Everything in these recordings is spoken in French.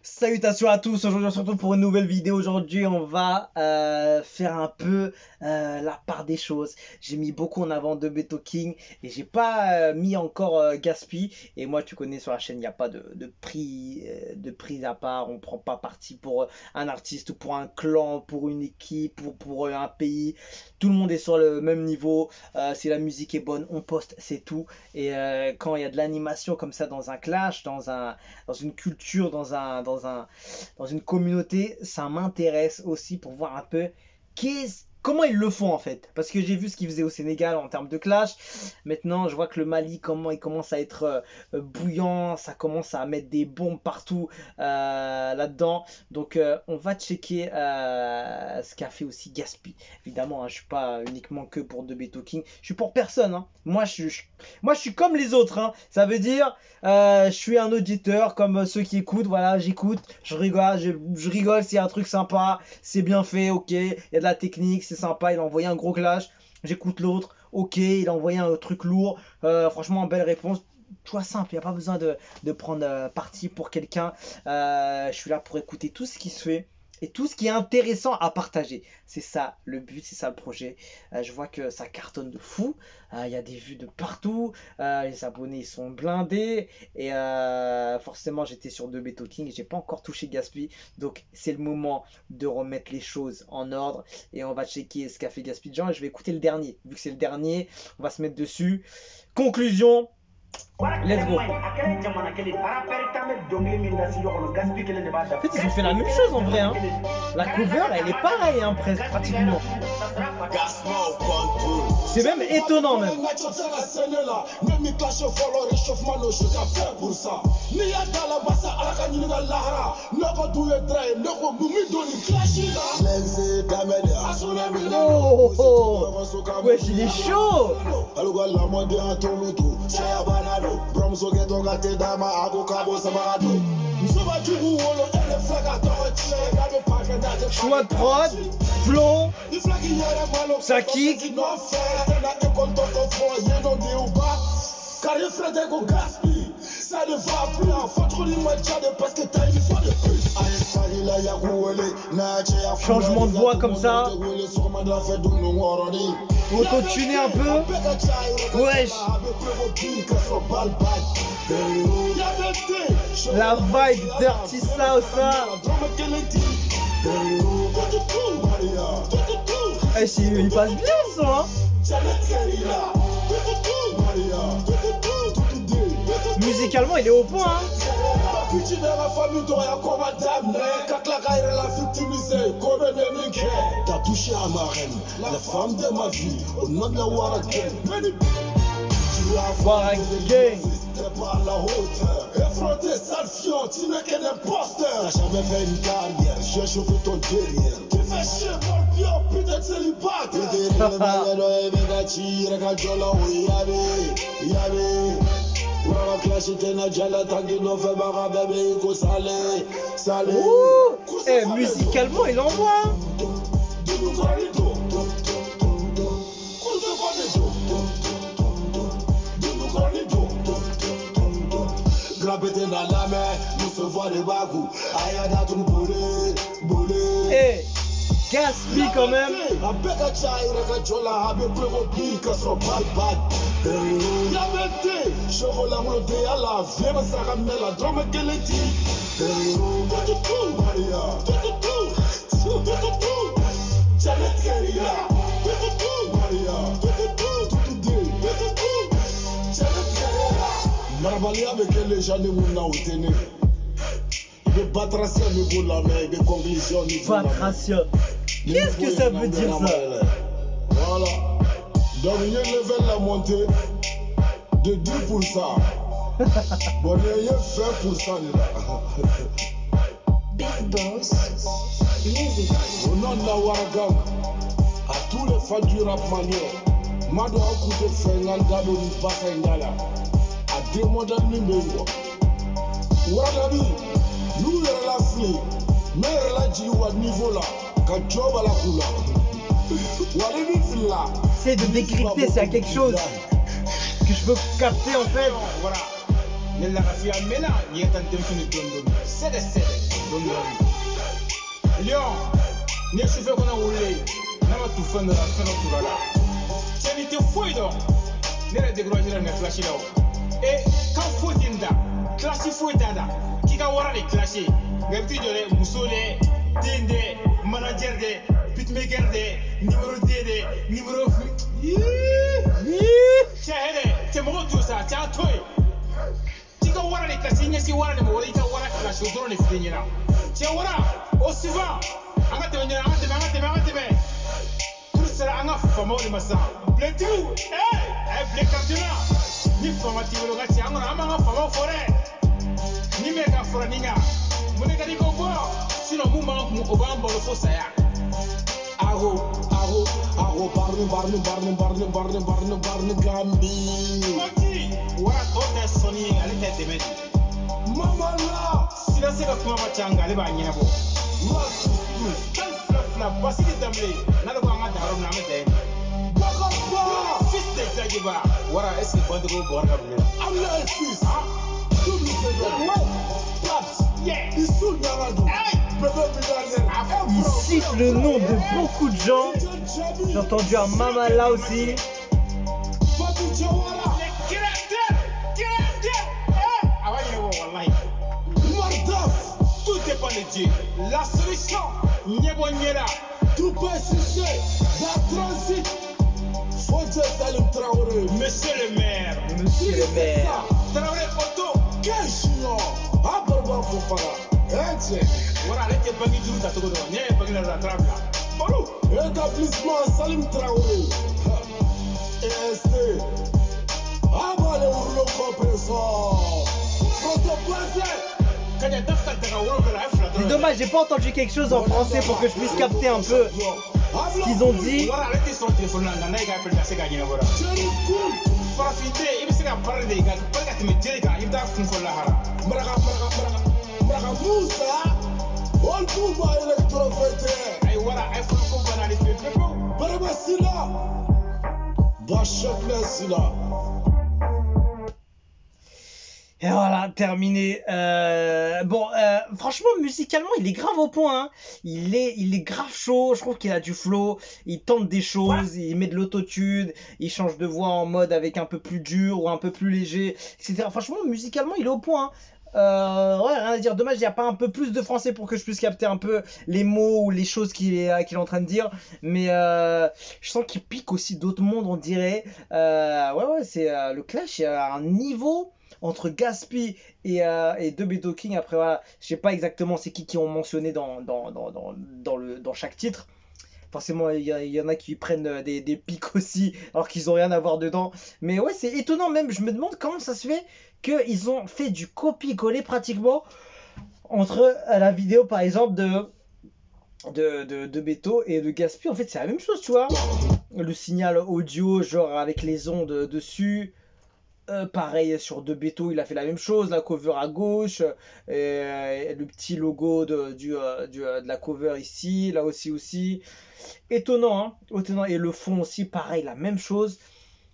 Salutations à tous, aujourd'hui on se retrouve pour une nouvelle vidéo. Aujourd'hui on va faire un peu la part des choses. J'ai mis beaucoup en avant de Beto King et j'ai pas mis encore Gaspi. Et moi tu connais sur la chaîne il n'y a pas de prix de prise à part. On prend pas parti pour un artiste ou pour un clan, pour une équipe ou pour un pays. Tout le monde est sur le même niveau. Si la musique est bonne on poste, c'est tout. Et quand il y a de l'animation comme ça dans un clash, dans une culture, dans une communauté, ça m'intéresse aussi pour voir un peu comment ils le font en fait. Parce que j'ai vu ce qu'ils faisaient au Sénégal en termes de clash. Maintenant, je vois que le Mali, comment il commence à être bouillant, ça commence à mettre des bombes partout là-dedans. Donc, on va checker ce qu'a fait aussi Gaspi. Évidemment, hein, je suis pas uniquement que pour De Beto King. Je suis pour personne. Hein. Moi, je suis comme les autres. Hein. Ça veut dire, je suis un auditeur comme ceux qui écoutent. Voilà, j'écoute, je rigole, je rigole s'il y a un truc sympa, c'est bien fait, ok. Il y a de la technique, c'est sympa. Il a envoyé un gros clash. J'écoute l'autre, ok. Il a envoyé un truc lourd. Franchement, belle réponse. Choix simple, il n'y a pas besoin de prendre parti pour quelqu'un. Je suis là pour écouter tout ce qui se fait et tout ce qui est intéressant à partager. C'est ça le but, c'est ça le projet. Je vois que ça cartonne de fou. Il y a des vues de partout. Les abonnés ils sont blindés. Et forcément, j'étais sur De Beto King et j'ai pas encore touché Gaspi. Donc, c'est le moment de remettre les choses en ordre. Et on va checker ce qu'a fait Gaspi. Genre, je vais écouter le dernier. Vu que c'est le dernier, on va se mettre dessus. Conclusion. Let's go. En fait, ils ont fait la même chose en vrai. Hein. La cover, elle est pareille, hein, pratiquement. C'est même étonnant, même. Oh, oh. Wesh, il est chaud. Choix de prod, flow, ça kick. Ça ne va plus, faut trop l'imaginer parce que t'as une fois de plus. Changement de voix comme ça. Auto-tuner un peu. Wesh. La vibe Dirty South ça. Il passe bien ça hein. Musicalement il est au point hein. T'as touché à ma reine, la femme de ma vie, au nom de la Waragang. Waragang. Par la hauteur, effronté, sale fion, tu n'es qu'un imposteur. T'as jamais fait une carrière, j'ai chauffé ton derrière. Tu fais chier mon pion, putain de célibataire. Eh, musicalement, il envoie. Eh, Gaspi quand même. Batracia. Qu'est-ce que ça veut dire ça? Voilà. Donc il y a level la montée de 10%. Bon, il y a 20% là. Big Boss Music. Au nom de la Waragang, à tous les fans du rap malien, Mado a coûté Fengal Gado du Basangala. À deux mois d'année, Waragabi, nous y a la fille, mais la Jiwa niveau là, quand job à la couleur. C'est de décrypter, c'est à quelque chose que je peux capter en fait. Voilà. nella rafia mena nieta ndemfini dondon sede dondon Lyon ne chauffeur qu'on a roulé nama tu fanda la fena turala tieni te foi donc ne la dégroger la flash là et quand faut dinda classe foi dada qui ka wara les clasher ngabti jole musole dinde manager de pitmaker de numéro D de numéro chahede te mo tu sa ta toy tika wara les classer nyasi wara de mo wala ika wara clash do ne finyina ti wara o siva anga te nyina anga te tout sera anga famo de masa bletu blek captura ni fama ti lo gati anga anga famo fore ni me ka fora ninga mune ka di ko bo sino mu ma mu obamba lo fosa ya Arro, barne, gambi. Mati, wara tote soni ali te demedi. Mama la, Sila se ka kuma machanga ali ba nyina bo. Kan fla basi di damle, na lo anga daro na me de. Bagaba, Fils de Tajiba, wara esi bandego borga bule. Allah est fils. Tout le monde Paps, Yeah. il saoule Narado. Bébé millionnaire. Il cite le nom de beaucoup de gens. J'ai entendu un Mama là aussi. Papi Jawara, Mardaf, Tout dépend de Dieu. La solution, nyebo nyela. tout peut sécher. La transit. Fonte Salim Traoré. Monsieur le maire, Monsieur le maire. Traoré Poto. Keshio, Abarba Fofara. Etienne. Wara ale te bangi juru ta togo do. Nye bangi na trabla. Bolu. Établissement Salim Traoré. EST. Abale Urlo Compressor. Protoplasé. Kanya dafta daga woro kala afla. C'est dommage, j'ai pas entendu quelque chose en français pour que je puisse capter un peu ce qu'ils ont dit. Wara ale te son téléphone na na ga appel da se ga nyina wara. Jerry Cool. Farafinte ibi se ga parle de ga parle ka me jere ga ibda fun fo la hara. Braga Moussa. On Touba électrofêté. Ay wara ay fun ko bana de pepe. Baraba Silla. Bachakla Silla. Et voilà, terminé. Franchement, musicalement, il est grave au point. Hein. Il est grave chaud. Je trouve qu'il a du flow. Il tente des choses. Il met de l'autotune. Il change de voix en mode avec un peu plus dur ou un peu plus léger, etc. Franchement, musicalement, il est au point. Ouais, rien à dire. Dommage, il n'y a pas un peu plus de français pour que je puisse capter un peu les mots ou les choses qu'il est en train de dire. Mais je sens qu'il pique aussi d'autres mondes, on dirait. Ouais, c'est le Clash. Il y a un niveau entre Gatsby et De Beto King. Après, voilà, je sais pas exactement c'est qui ont mentionné dans chaque titre. Forcément, il y en a qui prennent des pics aussi, alors qu'ils ont rien à voir dedans. Mais ouais, c'est étonnant même. Je me demande comment ça se fait qu'ils ont fait du copier-coller pratiquement entre la vidéo, par exemple, de Beto et de Gatsby. En fait, c'est la même chose, tu vois. Le signal audio, genre avec les ondes dessus. Pareil sur De Beto, il a fait la même chose, la cover à gauche, le petit logo de la cover ici, là aussi. Étonnant, hein, étonnant. Et le fond aussi, pareil, la même chose.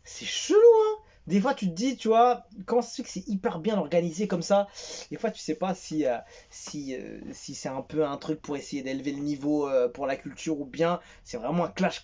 C'est chelou, hein. Des fois, tu te dis, tu vois, quand c'est que c'est hyper bien organisé comme ça, des fois, tu sais pas si c'est un peu un truc pour essayer d'élever le niveau pour la culture ou bien c'est vraiment un clash. Tu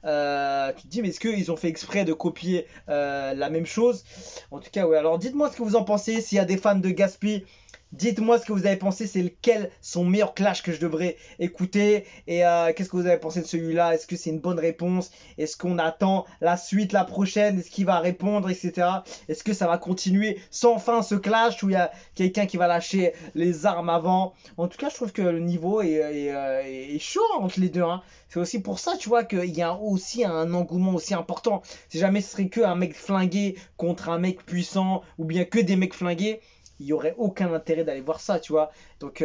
te dis, mais est-ce qu'ils ont fait exprès de copier la même chose? En tout cas, ouais. Alors, dites-moi ce que vous en pensez. S'il y a des fans de Gatsby, dites-moi ce que vous avez pensé, c'est lequel son meilleur clash que je devrais écouter et qu'est-ce que vous avez pensé de celui-là? Est-ce que c'est une bonne réponse? Est-ce qu'on attend la suite, la prochaine? Est-ce qu'il va répondre, etc. Est-ce que ça va continuer sans fin ce clash où il y a quelqu'un qui va lâcher les armes avant? En tout cas, je trouve que le niveau est chaud entre les deux, hein. C'est aussi pour ça, tu vois, qu'il y a aussi un engouement aussi important. Si jamais ce serait que un mec flingué contre un mec puissant ou bien que des mecs flingués, il n'y aurait aucun intérêt d'aller voir ça, tu vois. Donc,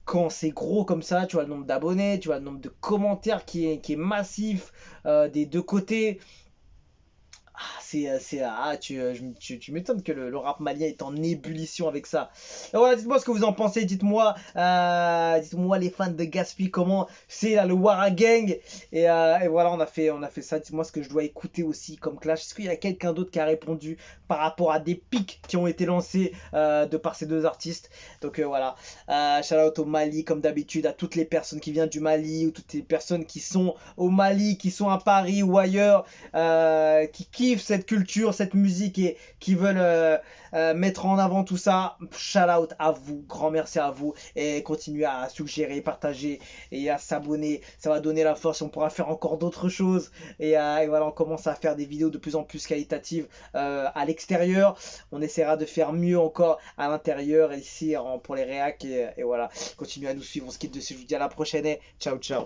quand c'est gros comme ça, tu vois le nombre d'abonnés, tu vois le nombre de commentaires qui est massif des deux côtés. tu m'étonnes que le rap malien est en ébullition avec ça. Et voilà, dites-moi ce que vous en pensez. Dites-moi les fans de Gatsby, comment c'est là le Wara Gang. Et voilà, on a fait ça. Dites-moi ce que je dois écouter aussi comme clash. Est-ce qu'il y a quelqu'un d'autre qui a répondu par rapport à des pics qui ont été lancés de par ces deux artistes. Donc voilà, shout out au Mali comme d'habitude, à toutes les personnes qui viennent du Mali ou toutes les personnes qui sont au Mali, qui sont à Paris ou ailleurs, qui kiffent cette culture, cette musique et qui veulent mettre en avant tout ça. Shout out à vous, grand merci à vous et continuez à suggérer, partager et à s'abonner, ça va donner la force, on pourra faire encore d'autres choses et voilà, on commence à faire des vidéos de plus en plus qualitatives à l'extérieur, on essaiera de faire mieux encore à l'intérieur et ici pour les réacs et voilà, continuez à nous suivre, on se quitte dessus, je vous dis à la prochaine et ciao ciao.